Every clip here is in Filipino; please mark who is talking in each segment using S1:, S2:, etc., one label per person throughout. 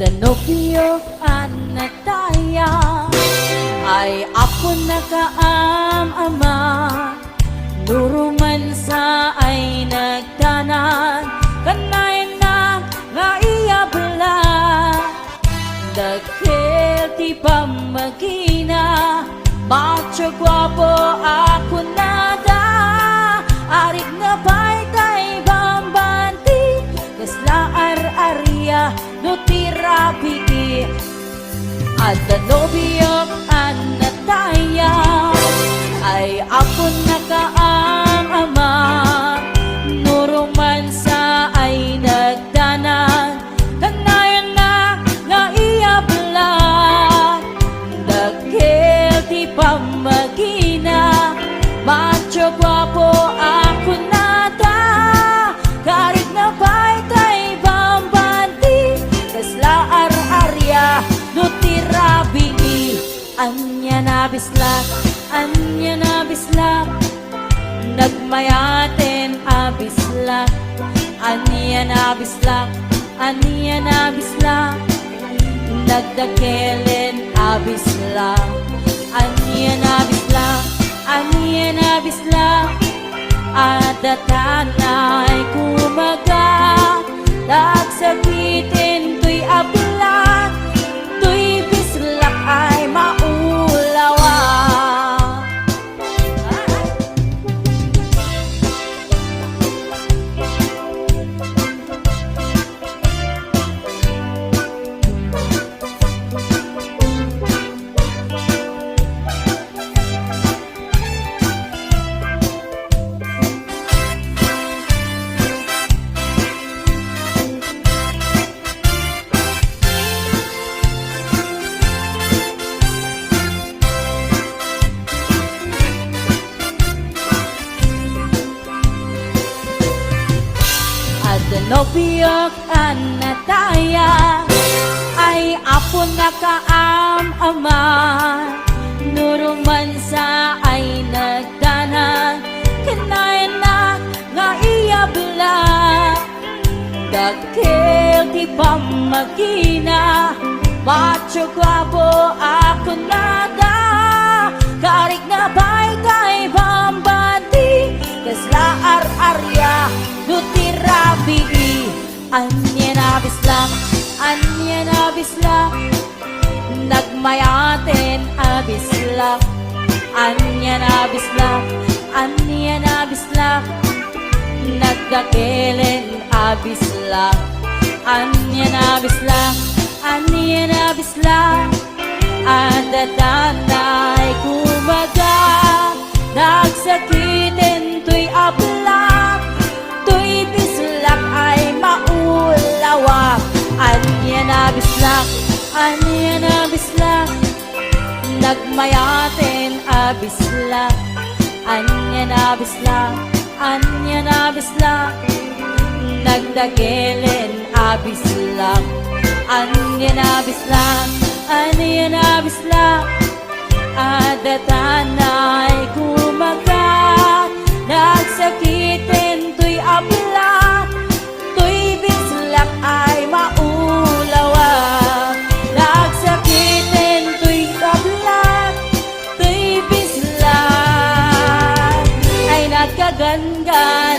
S1: Danubyo anataya ay ako nakaam-ama, nuruman sa ay nagtanan, kanay na nga iyabla, dagkel ti pamagina, macho guwapo ako nada, arik na baytay bambanti, kasla ar-arya no tirabi, at danubyo anataya ay ako nakaam-ama, nuruman sa ay nagdanan, kanayan na nga iyabla, dagkel ti pamagina, macho guwapo ako nada, karig na baytay bambanti, kasla ar-arya no tirabi, anya na bislak, anya na bislak, nagmayaten abislak, anya na bislak, anya na bislak, nagdakelen abislak, anya na bislak, anya na bislak, adatanay kumaga, dagsakitin tuy ablak, tuy bislak ay maulawa. Danubyo anataya ay ako nakaam-ama, nuruman sa ay nagdanan, kanayan na nga iyabla, dagkel ti pamagina, macho guwapo ako nada, karig na baytay bambanti, kasla ar-arya no tirabi, anya na bislak, anya na bislak, nagmayaten abislak, anya na bislak, anya na bislak, nagdakelen abislak, anya na bislak, anya na bislak, adatanay kumaga, nagsakitin tuy ablak, tuy bislak ay maulawa, anya na bislak, anya na bislak, nagmayaten abislak, anya na bislak, anya na bislak, nagdakelen abislak, anya na bislak, anya na bislak, adatanay kumaga, nagsakitin tuy ablak, tuy bislak ay maulawa, nagsakitin tuy ablak, tuy bislak ay nagkagangganan.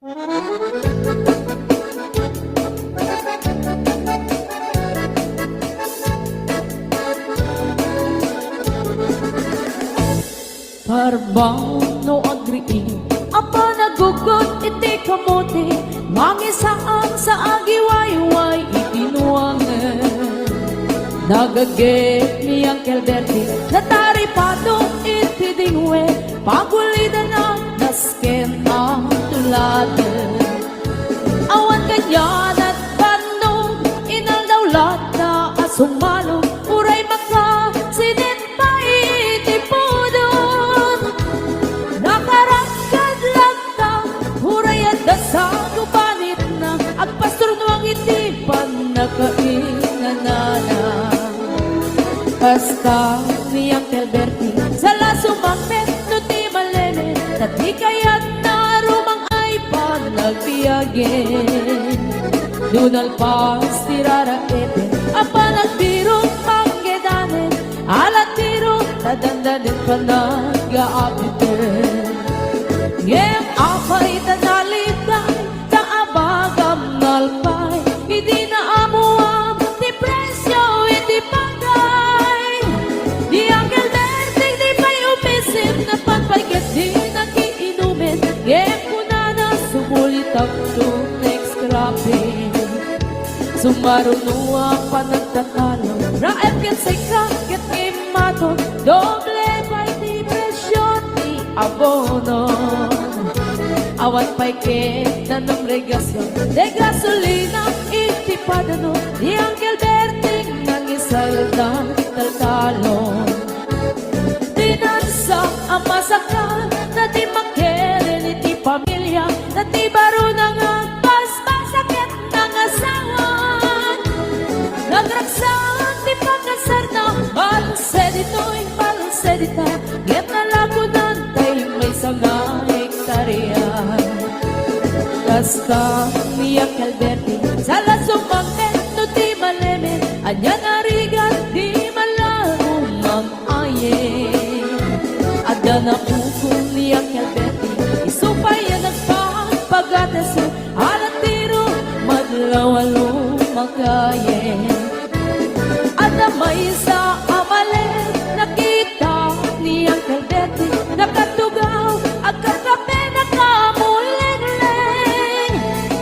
S1: Parbang no agree apa nagugot iti kamote mangisaan sa agiwayway itinuangan nagagit ni Uncle Bertie nataripado iti dingwe pagulida na nasken ang tuladan awan kanyan at kanong inaldawlat na asumalong uray maka sinin pa iti pudon nakaragkad lang ta uray at dasago panit na agpastor nuang iti panakainanana basta ni Uncle Bertie sa lasumangpet no ti malene tati kayat na rumang ay panagbiyagen dunal pas tirara ete apa nagbiro panggedanen alat biro tadandanen panag-aabiten ngem apay tanalitay taabagam nalpay hindi na amuam ti presyo iti pagay di Uncle Bertie di pa'y umisim na panpagkat di nakiinumin ngem kunana sumulit ang next cropping sumarunua pa nagtatalo raep ket seka ket imato doble pa'y ti presyo ti abono awan pa'y ket nanong regasyon de gasolina iti padano di Uncle Bertie nangisaldan taltalon dinansa ang masakal na di makeren iti pamilya na ti baro na nga paspasaket ng asawan nagraksan ti pagkasar na balsedito'y balsedita get na lagunan tay may sanga hektarya basta ni Uncle Bertie sa lasumangket no ti maleme anya narigat di malarong mag-aye ada na pukong ni Uncle Bertie isupay ang nagpapagatas alat tiro madlawalo magaye ada may sa amale nakita ni Uncle Bertie nakatugaw at kakape nakamuleng-leng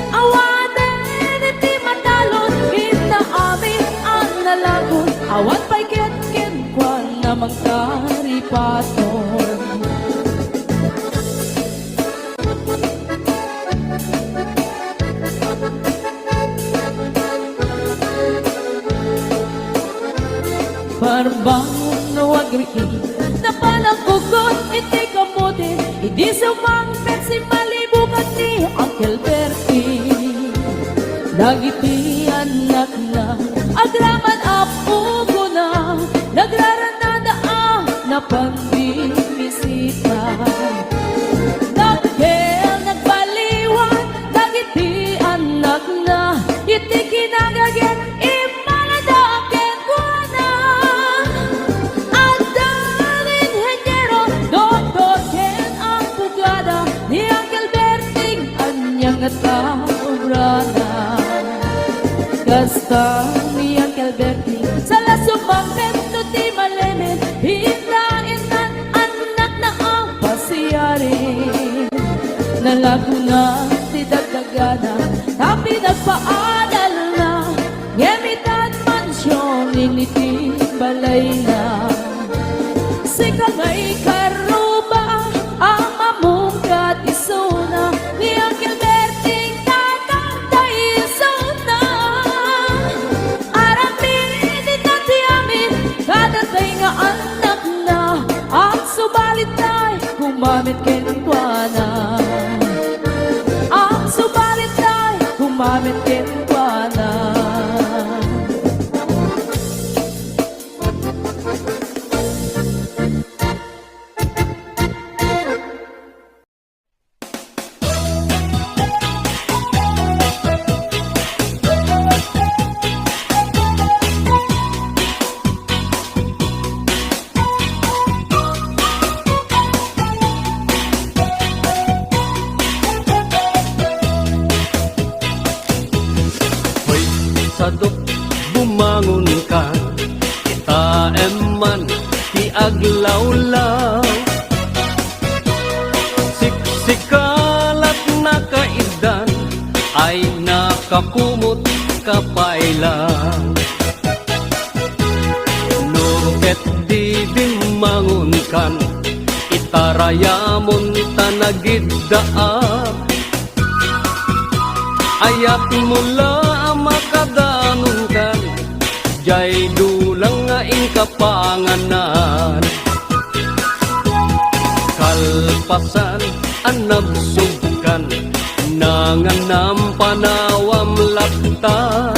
S1: awanen iti matalon inaamin ang nalagon awan pa'y ket-ken kwan na magkaripaton Parbangon no agree na panagpugot iti kamote hindi sumangpet si malibugan ni Uncle Bertie dagiti anak na agraman apugo na nagraranada na pandimisita nagkel nagbaliwan dagiti anak na iti kinagaget nataurana Gasta ni Uncle Bertie sa lasumangpet no ti malemen hindain nan anak na ang pasiyari nalaguna ti dagdagana tapi nagpaadal na ngemitan mansyon initi balay na sika ngay karuba ang mamungkat isuna ni Uncle Bertie tatantay isuna aramin itati amin kadatay nga anak na ang subalit ay gumamit kenkwana ang subalit ay gumamit kenkwana
S2: sadok bumangon ka, itaem man ti aglawlaw. Siksikalat na kaidan ay nakakumot kapailang. Nuket di bimangon kan, itarayamon tanagiddaam. Ayat mula makadanon kan, jay dulang nga inkapanganan. Kalpasan anabsugkan, nanganam panawam laktan.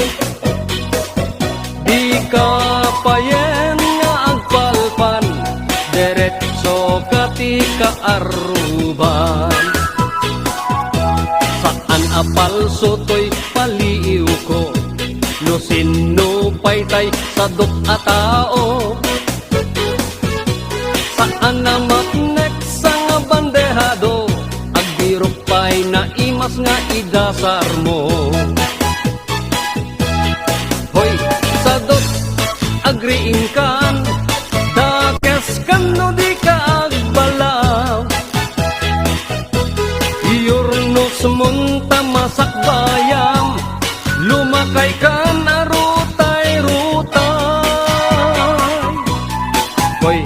S2: Di ka payen nga agpalpan, deretso kati kaaruban. Saan apalso to'y paliw ko, no sino paytay sadok a tao. Saan na matnek sa nga bandehado, agbirok pa'y naimas nga idasar mo. Hoy, sadok agriin kan, dakes kan no di ka agbalaw. Iyorno sumunta masak bayam, lumakay kan arutay-rutay. Hoy,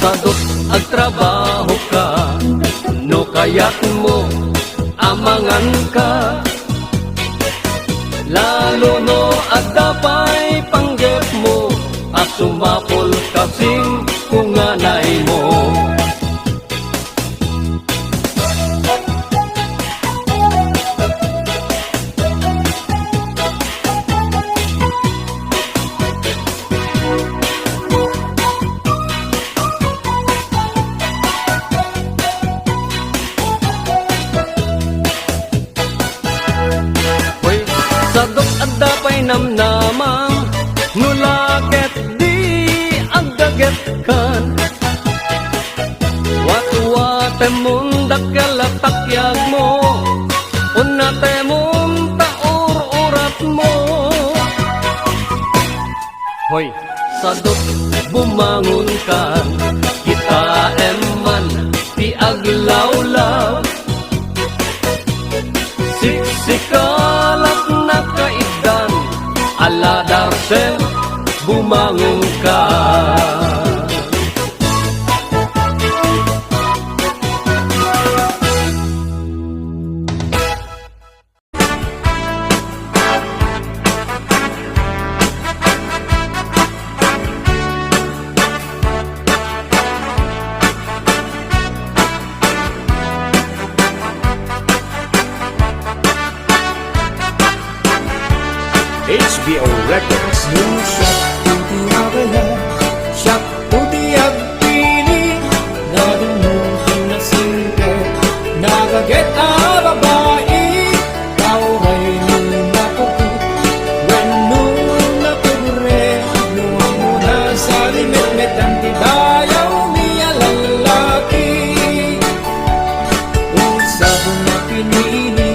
S2: sadok agtrabaho ka, no kaya't mo amangan ka. Lalo no agdapay panggep mo, at sumapol kasing kunganay mo. Sadok at dapay namnamang, nulaket di agdaget kan. Watu-wate mong dakalatakyak mo, unate mong taur-urat mo. Hoy, sadok bumangon kan, kita eman ti aglawlaw. Siksikalat na kaidan, aladarsen bumangon ka.
S3: HBO Records.
S4: Siya tuti agaya, siya tuti agpili, nagumutin na singke, nagaget na babae, kauray na pagkut, when na pagre, nuwang mo na sa limit-met ang tibayaw niya lalaki. Kung sabong na pinili,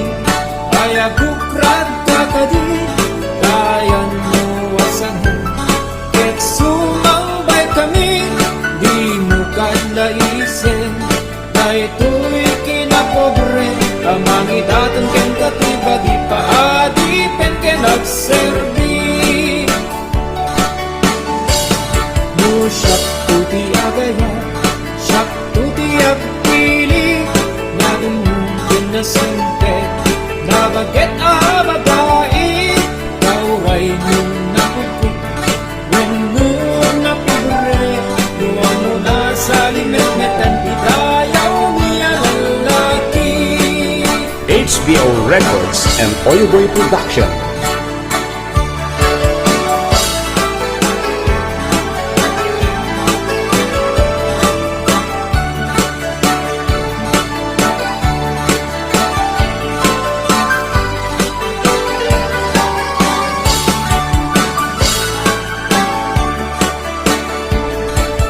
S4: ay agukrat kakadi, kayan mo asahan, ket sumambay kami, di mo kadlaisin, na ito'y kinapobre, amang idatan ken katiba, di paadipen ken agserbi. No siyak tuti agaya, siyak tuti agpili, nagumutin na sinte, nabaget a babae, kauray nung napukot, when nung napibre, luwang mo na sa limit-metan, itayaw niya lalaki.
S3: HBO Records and Oyoboy Production.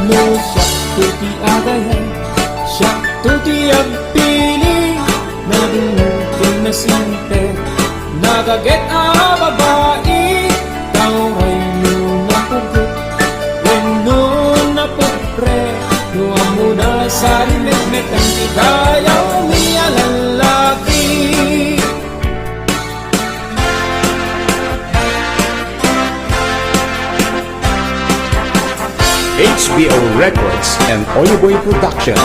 S4: No siyak tuti agaya, siyak tuti agpili, nagumutin na sinte, nagaget a babae, ray no napugot Weno napupre No amuna sa limit ang tigayaw niya lalaki
S3: HBO Records and Oyoboy Production.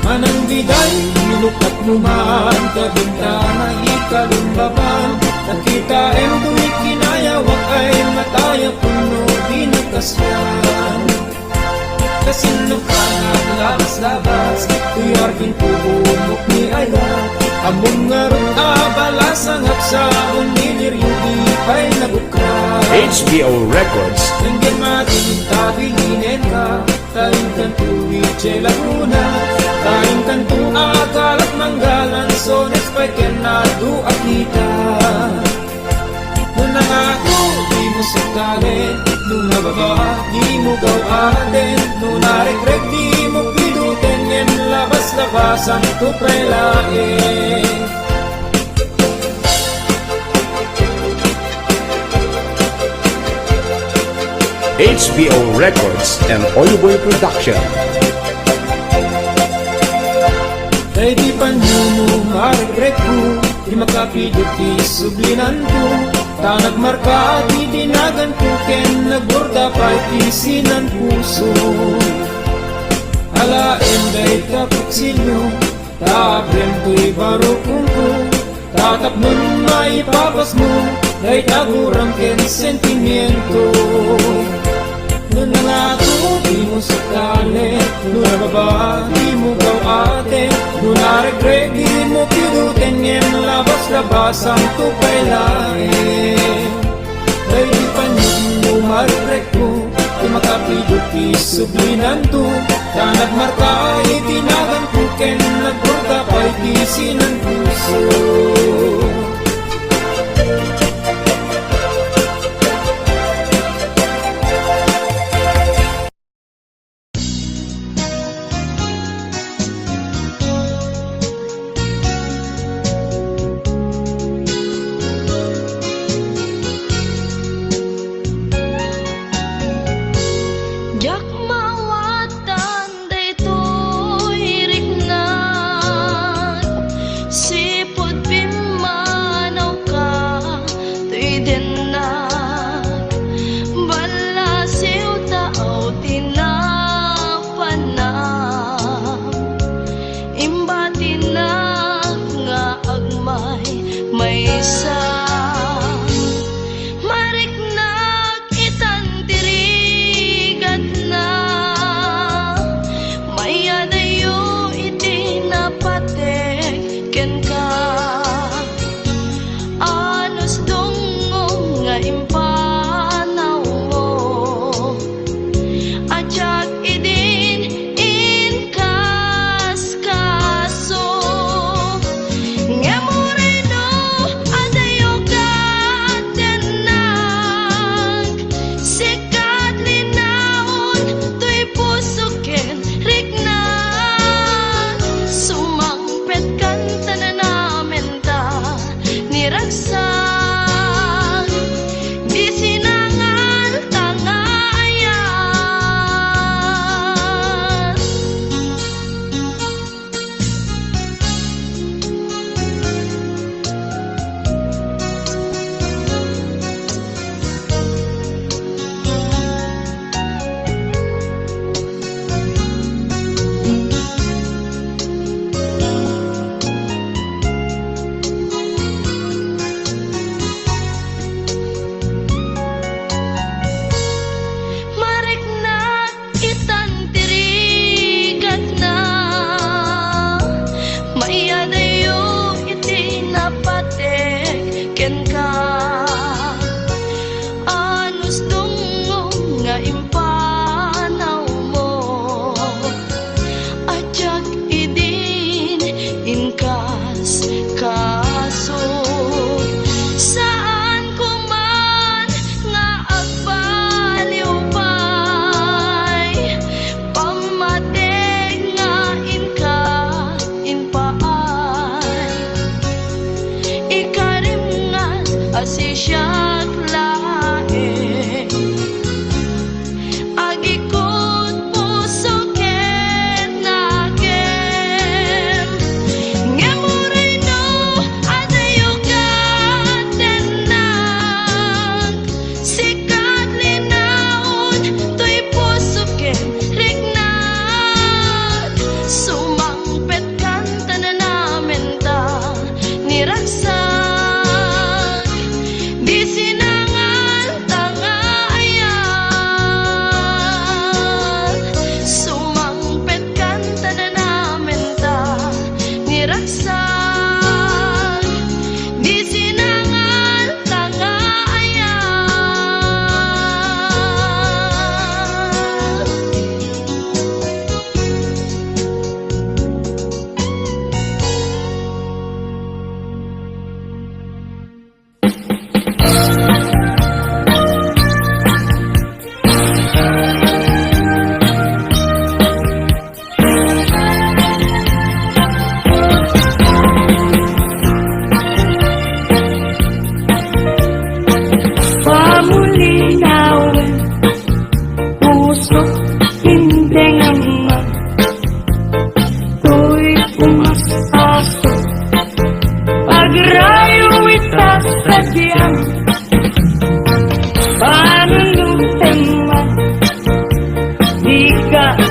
S4: Manang biday, nilukat mo man Kabintana ikalumbaban Nakita em tumikinaya Wag ay mataya puno Dinagkasyan Kasino ka naglabas-labas Tuyar pinpubumok ni Ayat Among nga ron abalas Ang hapsa umilir yung ipay nabukra
S3: HBO Records.
S4: Nandiyan matinig tabilinin ka Taing kantuwi che laguna Taing kantu akalat manggalan So next pa kenado akita Nung nangako di mo sakali Nung nababa di mo gawatin Nung naregreg di mo pidutin Yan labas-labasan to prelain
S3: HBO Records and Oyoboy Production.
S4: Kay di pa nyo mo maregret ko Di makapidot di sublinan ko Ta nagmarka di dinagan ko Ken nagborda pa isinan puso Halain day kaputsilyo Ta abrem to'y barokong ko Tatap nun maipapas mo Day tagurang ken sentimiento Nung nangako, di mo sakali Nung nababa, di mo gawate Nung naregret, di mo pidutin Yan labas-labas ang tupay lain Dahil di pa nyo mo maregret ko Di makapidot, isublinan to Ta nagmarka, itinagan ko Ken nagburga pa, itisinan puso
S5: Jak mawatan daytoy riknan sipud pima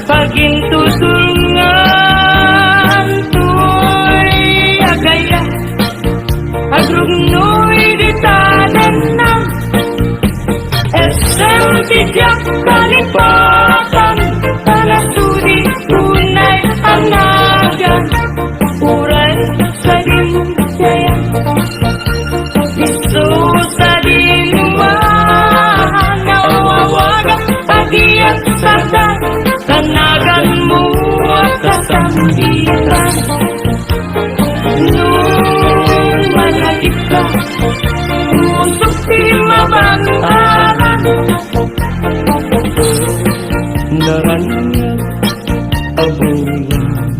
S6: pagintutulungan tuy agaya agrugnoy di tanan SM tijak kalipatan tanasudi tunay anagan uray sa dimjaya Isus sa dinuman nawawagan pagiyak sarda tanagan mo at kasambitan nung malagip ka usok di mabangaran
S2: Naranyag abulan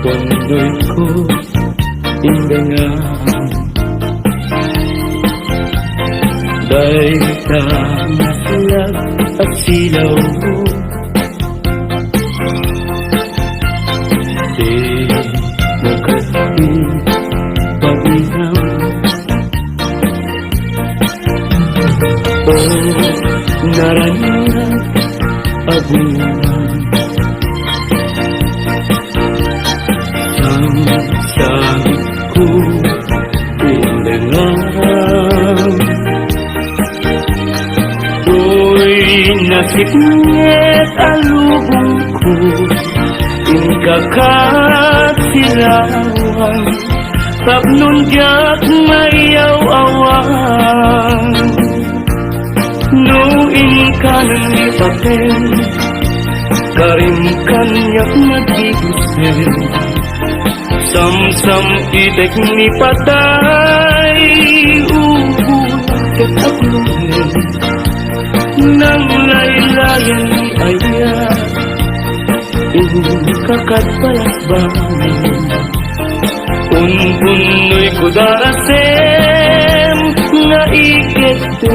S2: Pondoy ko indangan Dahil sa masalag at silaw ko Di mo kasi pag-isang naranyag abulan Ang sabi ko pindangan Uy, nasiknet alubong ko Inkakasilawan Tapnon diyak mayaw-awan No inkanan ipaten Karim kanyak magigusin Sam-sam itek ni patay Ubulat at aglunin Nang laylayan ni ayat Inkakatpalasbanin Unbunoy ko darasem Na iketeng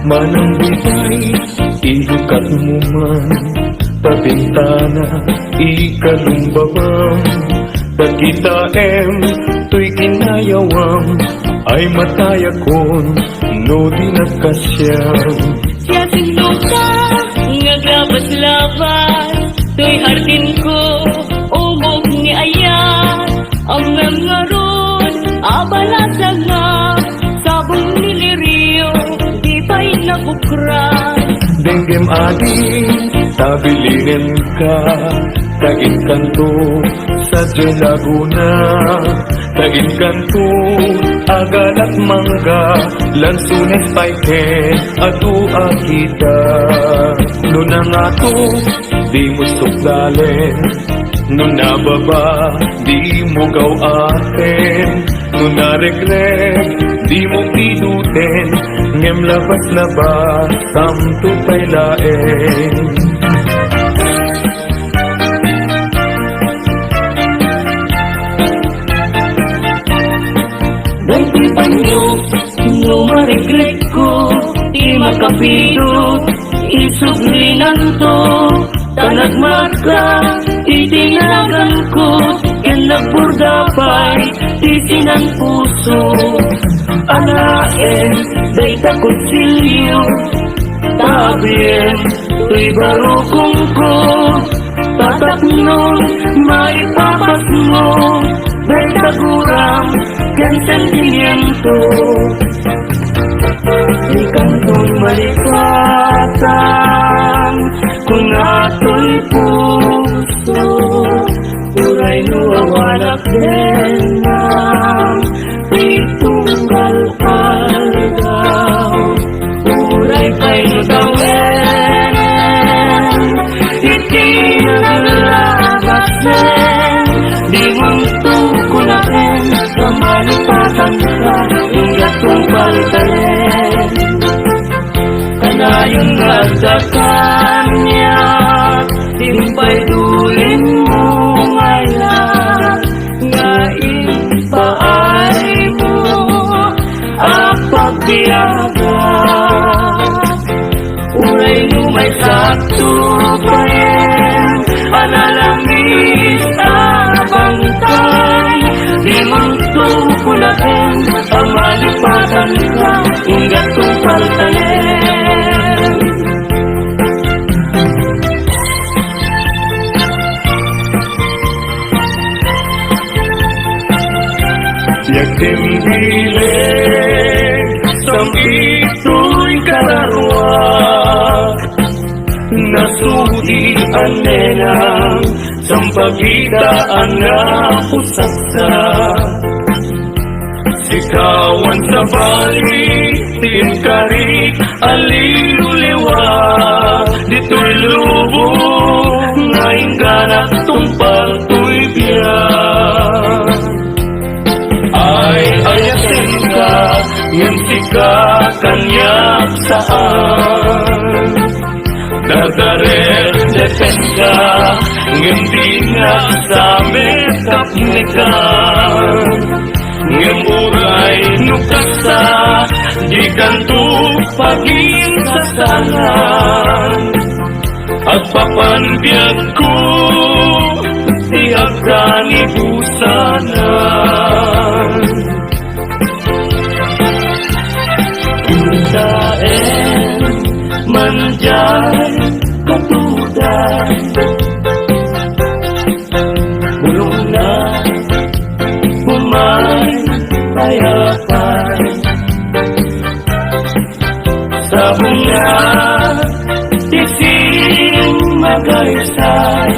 S2: Manang bigay, ilukat mo man Pabintana, ikalumbabang Pagkita tuy kinayawang Ay matayakon, no di nagkasyang
S6: Siya sinuka, ngagabas-labas Tuy hardin ko, umog ni ayat Ang nangaron, abalasa nga Sabong niliriyo, di ba'y nabukran
S2: Denggem ading, tabilinin ka Tagin kanto sa Laguna Tagin kanto, agal at mangga Lansunes paike, atu akita Lunang ato, di mo sukdalen Nung nababa, di mo gaw aten Nung naregret, di mo pinuten Ngem labas na ba, tamto pa'y laeng
S6: Dahil panyo, no maregret ko Di makapidot, isuglinan to Tanagmarka, itinagan ko Yan nagpurdapay, tisinan puso Anaen, day takutsilyo Tabien, tuy barukong ko Tataknon, maipapas mo Day tagurang, yan sentimiento Di kantong malipatan Kung ato'y puso Uray nuwawalak din ng Pitunggal aldaw Uray kay nagawin Iti nagalabas din Di mong tukunakin Sa malipatan ka Ingat kong balitalin Kanayon nagdakan niya Simpay dulin mo ngayon Ngayon paay mo Apagbiyaga Uray mo may sakto pa rin mundo pulahin, ang malipatan nila, ingat kong paltayin. Yagtimbiling, sampito'y kararwa, nasudian nenang, sampagitaan na pusaksa. Sikawan sa balik, tinkarik, aliluliwa, dito'y lubong, naingganak tumpal to'y biyak. Ay ayasin ka, yung sika kanyak saan. Dagaret desen ka, yung di nga sa metapnikan. Yung uray nukasa, di kanto paging sasalan. At papanbiyag ko, tiyak ka ni busanan. Daen manjay katudan, bulong na umay payapan. Sa bunga ising magaysay,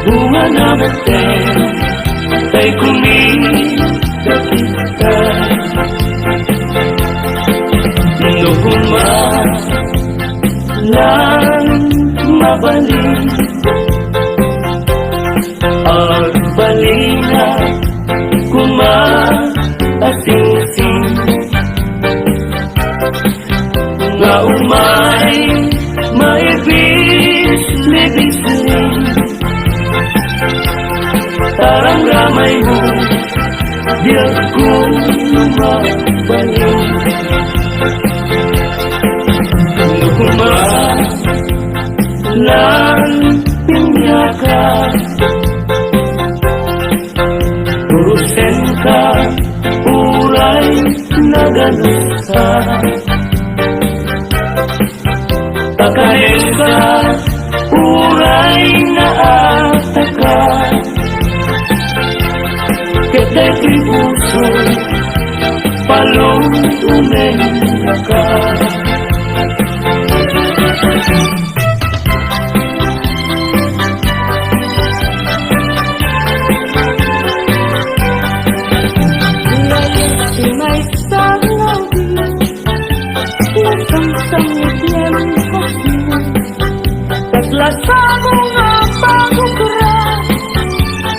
S6: bunga na natin kay kumikatitan. Lang mabalik at balina kumaasing-sing nga umay maibis-libis-ling tarang ramay mo diyan kong mabalik. Lang pinyakan, urusin ka, uray na ganusa. Takayin ka, uray na ataka. Kita'y tribuso, palong umenya ka.
S1: Lasamo nga pagkukura,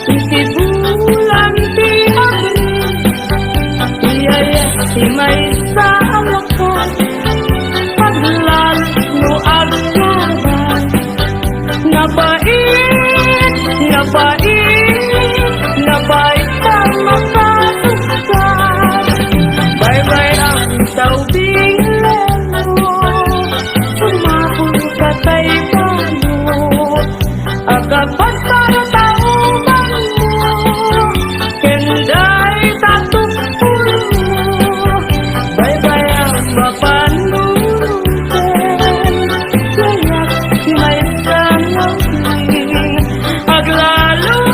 S1: itibulan di abri. Iyaya si may sa alakan, paglalas no agkaban. Nabait, nabait, nabait ka makasukan. Bye-bye ang taubing lelo, sumapon ka tayo. Kapag para tauban mo, kenday tatupul mo. Bye-bye ang mapanunten, kaya't may sanawin, aglalo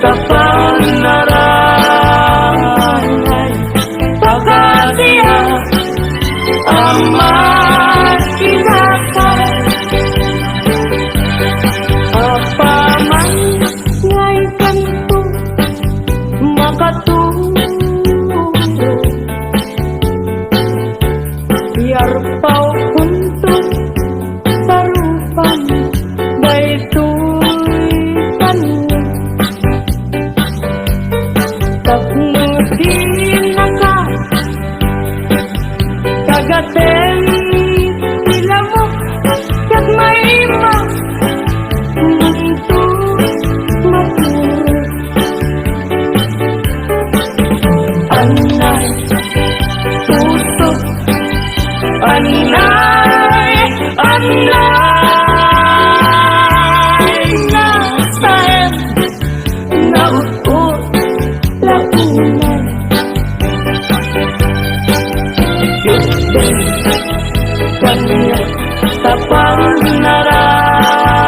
S6: Kapanaranay pagkasiya ang makinakay apaman ngay kanto makaturo yarpaw punto tarupan daytoy tanong tapnutin na ka kagaten sila mo kat may iba mundo maturo anay puso anay nasayan nautot lapunan kanya tapang naranay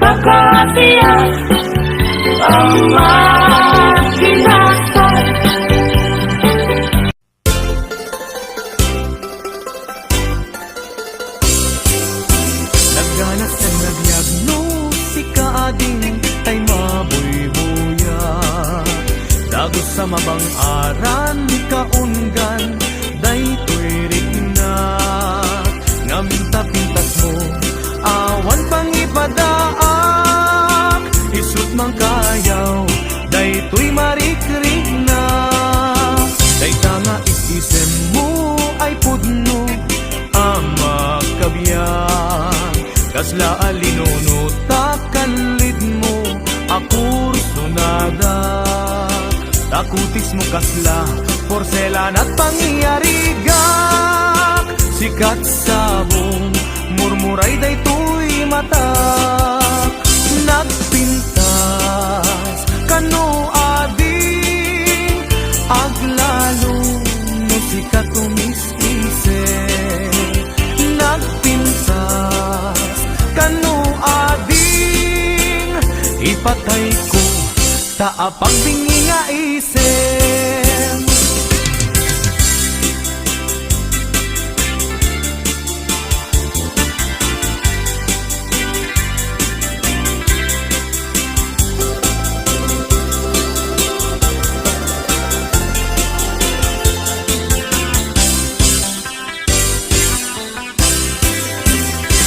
S6: pagkasiya ang makinakay
S2: Nagganas na nagdiagnosi ka ading tay mabuy-buya Dagos sa mabang aran kaungan daytoy rigna Ngaminta-pintas mo awan pang ipadaak Isut mang kayaw daytoy marikrig na Dayta nga isisem mo ay pudno ang makabiyang Kasla alinono takanlid mo akur sunada Takutis mo kasla porselan at pangyarigak Sikat sabong murmuray daytoy mata Nagpintas kano ading aglalo no sikat tumis-ise Nagpintas kano ading ipatay ko taapang bingi nga isem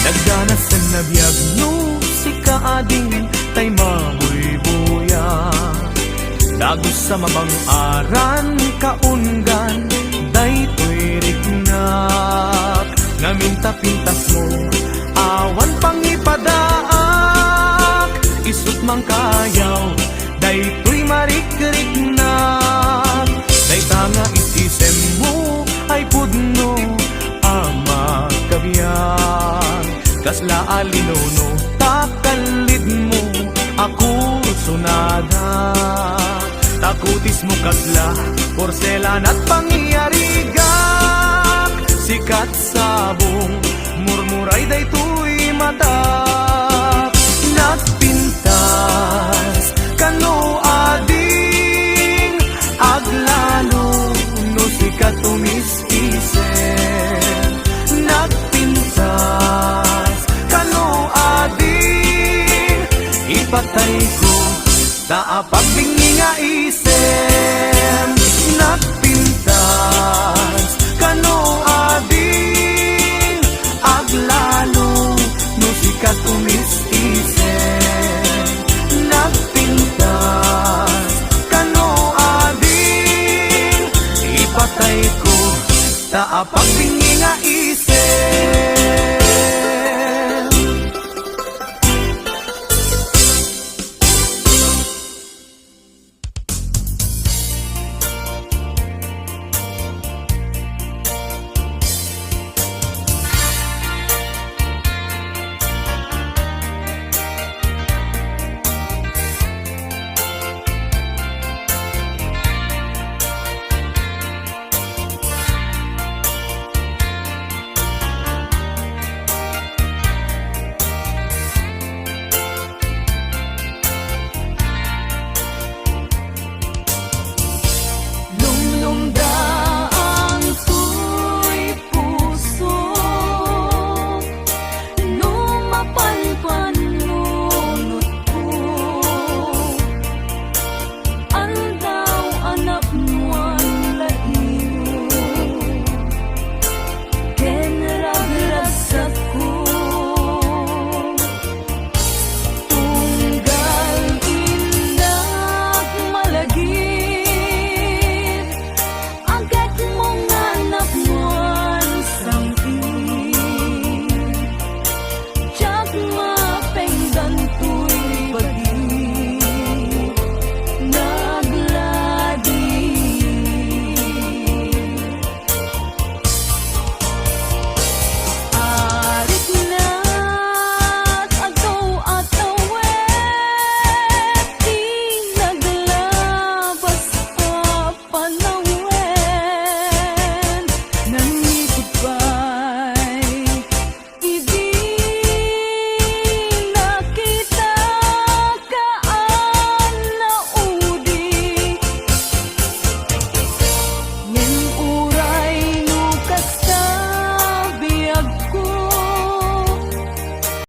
S2: Nagdanas sa nabiagnosi ka ading tay mabuy-buya Dagos sa mabang aran kaungan daytoy rignak Ngaminta-pintas mo awan pang ipadaak Isut mang kayaw daytoy marikrignak Dayta nga isisem mo ay pudno ang makabiyang Kasla alinono takalid mo ako sunada Takutis mo kasla porselan at pangyarigak Sikat sabong murmuray daytoy mata Nagpintas kano ading aglalo no sikat tumis-ise Nagpintas kano ading ipatay ko taapag bingi nga isem Nagpintas kano ading aglalo no sikat tumis-ise Nagpintas kano ading ipatay ko taapag bingi